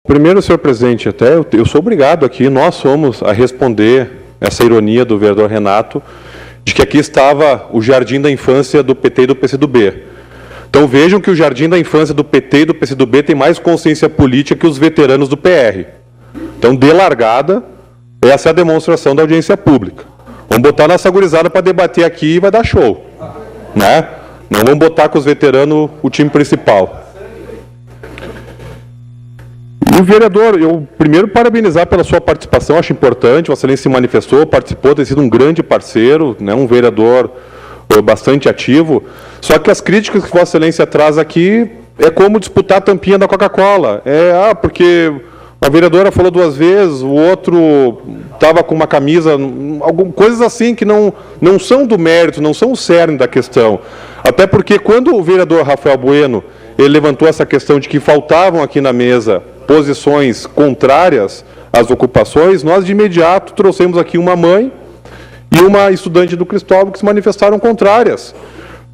Primeiro, senhor presidente, até eu sou obrigado aqui, nós somos a responder essa ironia do vereador Renato, de que aqui estava o jardim da infância do PT e do PCdoB. Então vejam que o jardim da infância do PT e do PCdoB tem mais consciência política que os veteranos do PR. Então, de largada, essa é a demonstração da audiência pública. Vamos botar nossa gurizada para debater aqui e vai dar show, né? Não vamos botar com os veteranos o time principal. E o vereador, eu primeiro parabenizar pela sua participação, acho importante, Vossa Excelência se manifestou, participou, tem sido um grande parceiro, né, um vereador bastante ativo, só que as críticas que Vossa Excelência traz aqui é como disputar a tampinha da Coca-Cola. Porque a vereadora falou 2 vezes, o outro estava com uma camisa, coisas assim que não são do mérito, não são o cerne da questão. Até porque quando o vereador Rafael Bueno ele levantou essa questão de que faltavam aqui na mesa posições contrárias às ocupações, nós de imediato trouxemos aqui uma mãe e uma estudante do Cristóvão que se manifestaram contrárias.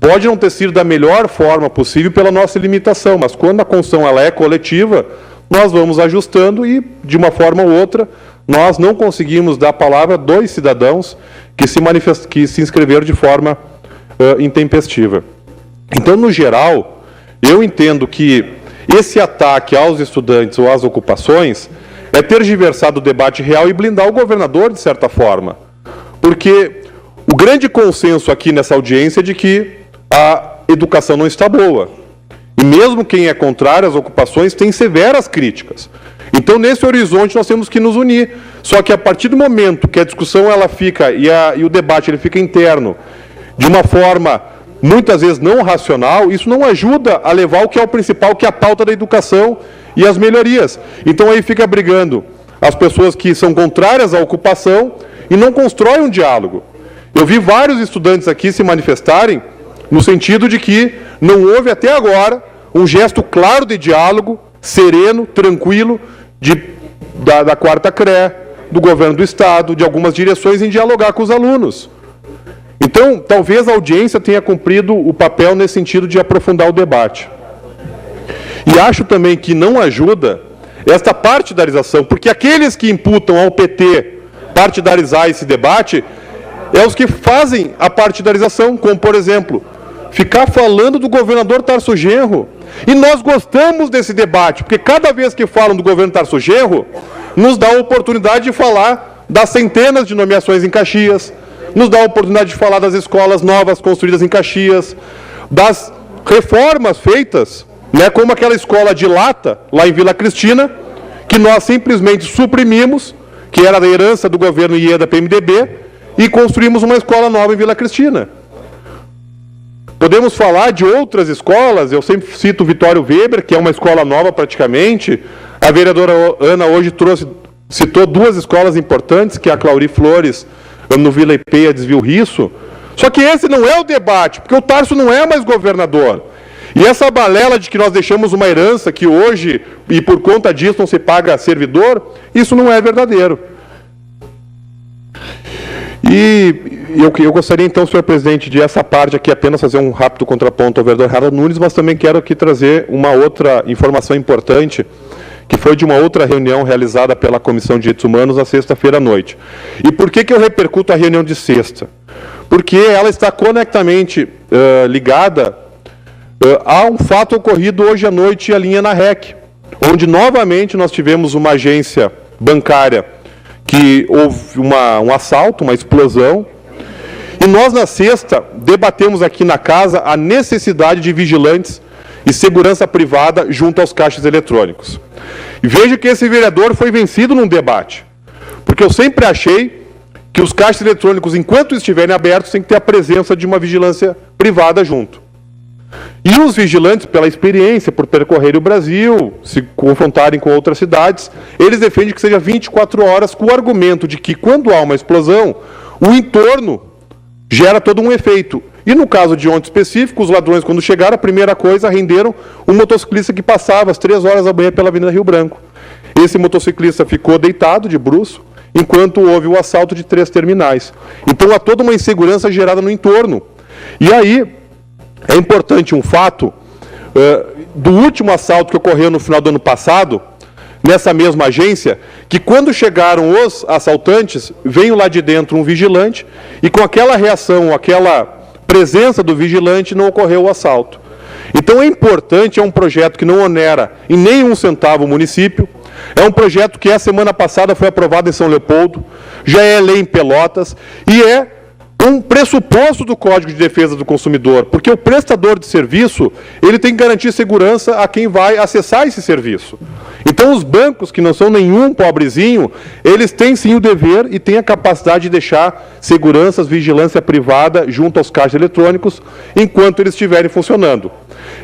Pode não ter sido da melhor forma possível pela nossa limitação, mas quando a construção ela é coletiva, nós vamos ajustando e, de uma forma ou outra, nós não conseguimos dar a palavra a 2 cidadãos que se inscreveram de forma intempestiva. Então, no geral, eu entendo que esse ataque aos estudantes ou às ocupações é tergiversar o debate real e blindar o governador, de certa forma. Porque o grande consenso aqui nessa audiência é de que a educação não está boa. E mesmo quem é contrário às ocupações tem severas críticas. Então, nesse horizonte, nós temos que nos unir. Só que a partir do momento que a discussão ela fica e o debate ele fica interno, de uma forma muitas vezes não racional, isso não ajuda a levar o que é o principal, que é a pauta da educação e as melhorias. Então aí fica brigando as pessoas que são contrárias à ocupação e não constroem um diálogo. Eu vi vários estudantes aqui se manifestarem no sentido de que não houve até agora um gesto claro de diálogo, sereno, tranquilo, da 4ª CRE, do governo do Estado, de algumas direções em dialogar com os alunos. Então, talvez a audiência tenha cumprido o papel nesse sentido de aprofundar o debate. E acho também que não ajuda esta partidarização, porque aqueles que imputam ao PT partidarizar esse debate é os que fazem a partidarização, como, por exemplo, ficar falando do governador Tarso Genro. E nós gostamos desse debate, porque cada vez que falam do governo Tarso Genro, nos dá a oportunidade de falar das centenas de nomeações em Caxias, nos dá a oportunidade de falar das escolas novas construídas em Caxias, das reformas feitas, né, como aquela escola de lata, lá em Vila Cristina, que nós simplesmente suprimimos, que era da herança do governo IEDA PMDB, e construímos uma escola nova em Vila Cristina. Podemos falar de outras escolas, eu sempre cito Vitório Weber, que é uma escola nova praticamente. A vereadora Ana hoje citou 2 escolas importantes, que é a Clauri Flores, no Vila IP e a Desvio Risso. Só que esse não é o debate, porque o Tarso não é mais governador. E essa balela de que nós deixamos uma herança que hoje, e por conta disso não se paga servidor, isso não é verdadeiro. E eu gostaria então, senhor presidente, de essa parte aqui apenas fazer um rápido contraponto ao vereador Harold Nunes, mas também quero aqui trazer uma outra informação importante, que foi de uma outra reunião realizada pela Comissão de Direitos Humanos na sexta-feira à noite. E por que eu repercuto a reunião de sexta? Porque ela está conectamente ligada a um fato ocorrido hoje à noite ali na REC, onde novamente nós tivemos uma agência bancária que houve um assalto, uma explosão, e nós na sexta debatemos aqui na casa a necessidade de vigilantes e segurança privada junto aos caixas eletrônicos. E veja que esse vereador foi vencido num debate, porque eu sempre achei que os caixas eletrônicos, enquanto estiverem abertos, tem que ter a presença de uma vigilância privada junto. E os vigilantes, pela experiência, por percorrerem o Brasil, se confrontarem com outras cidades, eles defendem que seja 24 horas, com o argumento de que, quando há uma explosão, o entorno gera todo um efeito. E no caso de ontem específico, os ladrões, quando chegaram, a primeira coisa, renderam um motociclista que passava às 3 horas da manhã pela Avenida Rio Branco. Esse motociclista ficou deitado, de bruço, enquanto houve o assalto de 3 terminais. Então, há toda uma insegurança gerada no entorno. E aí, é importante um fato do último assalto que ocorreu no final do ano passado, nessa mesma agência, que quando chegaram os assaltantes, veio lá de dentro um vigilante, e com aquela reação, aquela presença do vigilante, não ocorreu o assalto. Então é importante, é um projeto que não onera em nenhum centavo o município, é um projeto que a semana passada foi aprovado em São Leopoldo, já é lei em Pelotas, e é um pressuposto do Código de Defesa do Consumidor, porque o prestador de serviço, ele tem que garantir segurança a quem vai acessar esse serviço. Então, os bancos, que não são nenhum pobrezinho, eles têm sim o dever e têm a capacidade de deixar segurança, vigilância privada junto aos caixas eletrônicos, enquanto eles estiverem funcionando.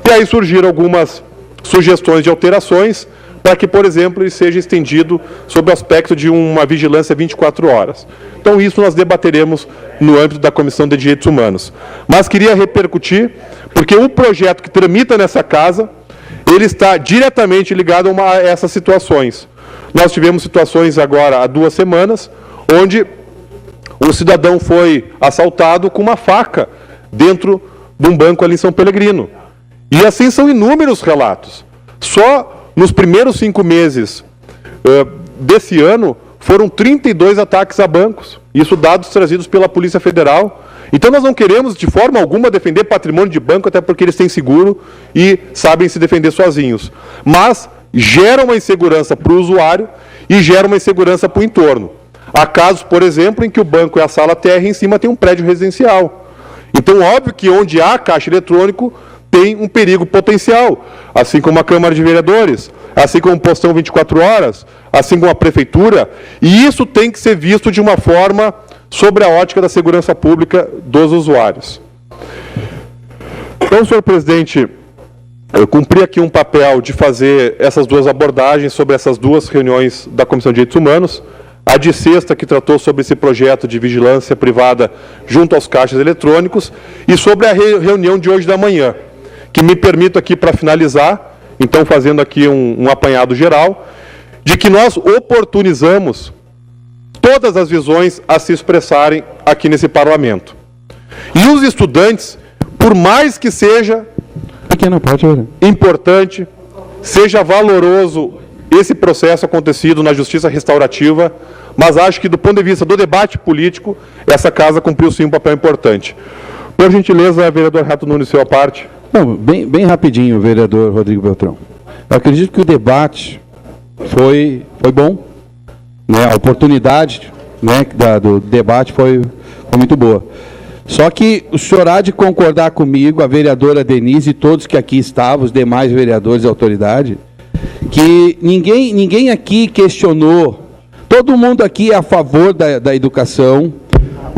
E aí surgiram algumas sugestões de alterações, para que, por exemplo, ele seja estendido sob o aspecto de uma vigilância 24 horas. Então, isso nós debateremos no âmbito da Comissão de Direitos Humanos. Mas queria repercutir, porque o projeto que tramita nessa casa, ele está diretamente ligado a essas situações. Nós tivemos situações agora há 2 semanas, onde o cidadão foi assaltado com uma faca dentro de um banco ali em São Pelegrino. E assim são inúmeros relatos. Só nos primeiros 5 meses desse ano, foram 32 ataques a bancos. Isso dados trazidos pela Polícia Federal. Então nós não queremos de forma alguma defender patrimônio de banco, até porque eles têm seguro e sabem se defender sozinhos. Mas gera uma insegurança para o usuário e gera uma insegurança para o entorno. Há casos, por exemplo, em que o banco é a sala térrea e em cima tem um prédio residencial. Então, óbvio que onde há caixa eletrônico, tem um perigo potencial, assim como a Câmara de Vereadores, assim como o postão 24 horas, assim como a Prefeitura, e isso tem que ser visto de uma forma sobre a ótica da segurança pública dos usuários. Então, senhor presidente, eu cumpri aqui um papel de fazer essas 2 abordagens sobre essas 2 reuniões da Comissão de Direitos Humanos, a de sexta, que tratou sobre esse projeto de vigilância privada junto aos caixas eletrônicos, e sobre a reunião de hoje da manhã, que me permito aqui, para finalizar, então fazendo aqui um apanhado geral, de que nós oportunizamos todas as visões a se expressarem aqui nesse parlamento. E os estudantes, por mais que seja importante, seja valoroso esse processo acontecido na Justiça Restaurativa, mas acho que do ponto de vista do debate político, essa casa cumpriu sim um papel importante. Por gentileza, vereador Renato Nunes, sua parte. Bom, bem rapidinho, vereador Rodrigo Beltrão. Eu acredito que o debate foi bom, né? A oportunidade, né, do debate foi muito boa. Só que o senhor há de concordar comigo, a vereadora Denise e todos que aqui estavam, os demais vereadores e autoridade, que ninguém aqui questionou, todo mundo aqui é a favor da educação,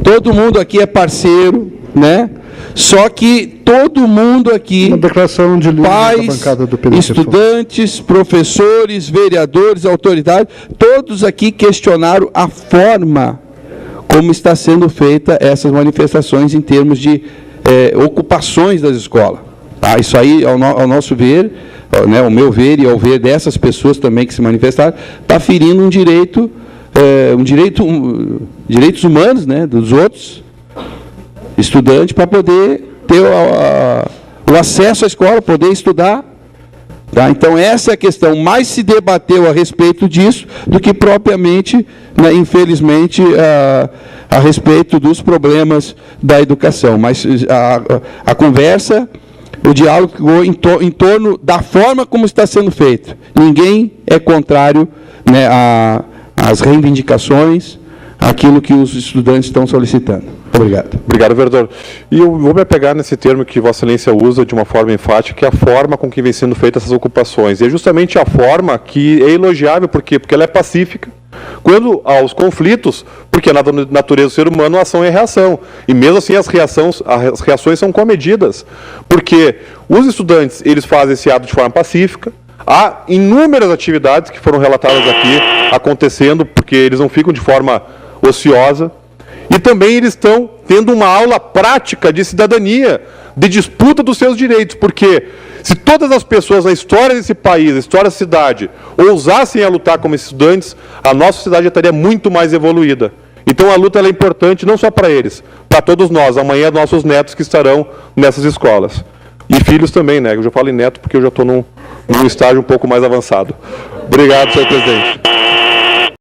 todo mundo aqui é parceiro, né? Só que todo mundo aqui, uma declaração de pais, da bancada do PDT, estudantes, professores, vereadores, autoridades, todos aqui questionaram a forma como está sendo feita essas manifestações em termos de ocupações das escolas. Tá? Isso aí, ao nosso ver, né, ao meu ver e ao ver dessas pessoas também que se manifestaram, está ferindo direitos humanos, né, dos outros estudantes, para poder ter o acesso à escola, poder estudar. Tá? Então, essa é a questão. Mais se debateu a respeito disso do que propriamente, né, infelizmente, a respeito dos problemas da educação. Mas a conversa, o diálogo em torno da forma como está sendo feito. Ninguém é contrário, né, às reivindicações, aquilo que os estudantes estão solicitando. Obrigado. Obrigado, vereador. E eu vou me apegar nesse termo que Vossa Excelência usa de uma forma enfática, que é a forma com que vem sendo feitas essas ocupações. E é justamente a forma que é elogiável, por quê? Porque ela é pacífica. Quando há os conflitos, porque na natureza do ser humano a ação é reação. E mesmo assim as reações são comedidas. Porque os estudantes, eles fazem esse ato de forma pacífica. Há inúmeras atividades que foram relatadas aqui acontecendo, porque eles não ficam de forma ociosa. E também eles estão tendo uma aula prática de cidadania, de disputa dos seus direitos, porque se todas as pessoas na história desse país, na história da cidade, ousassem a lutar como estudantes, a nossa sociedade já estaria muito mais evoluída. Então a luta ela é importante não só para eles, para todos nós, amanhã nossos netos que estarão nessas escolas. E filhos também, né? Eu já falo em neto porque eu já estou num estágio um pouco mais avançado. Obrigado, senhor presidente.